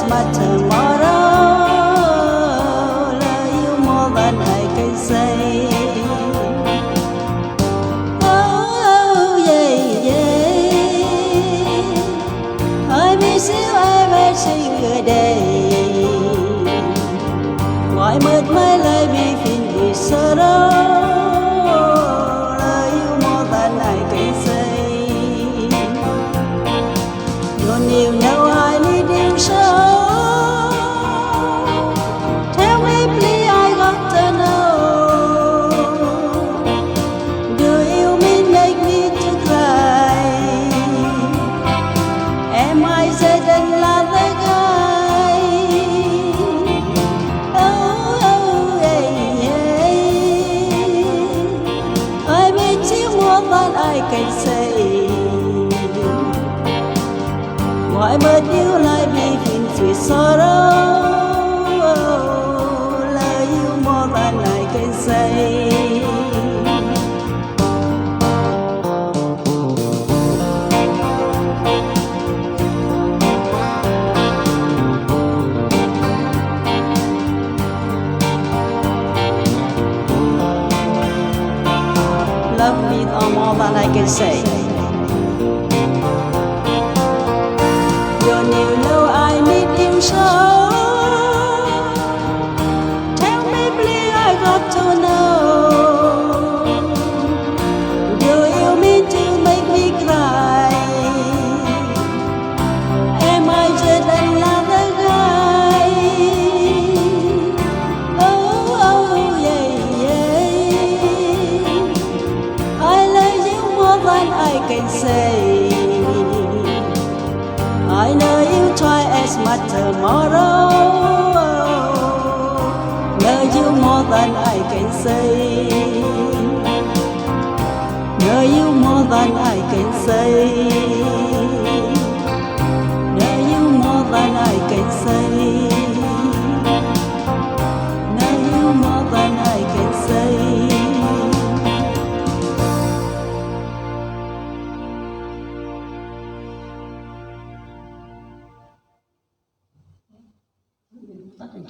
But tomorrow, love you more than I can say. Oh, yeah, yeah. I miss you every single day. Why must my life be filled with sorrow? Love you more than I can say. Don't you know I need you so? I can say Why must you like me filled with sorrow Love you more than I can say Love me more than I can say Don't you know I need you so Tell me please I got to know Do you mean to make me cry Am I just another guy Oh, yeah, yeah I love you more than I can say I know you try as much tomorrow Love you more than I can say Love you more than I can say Love you more than I can say Love you more than I can say Nothing.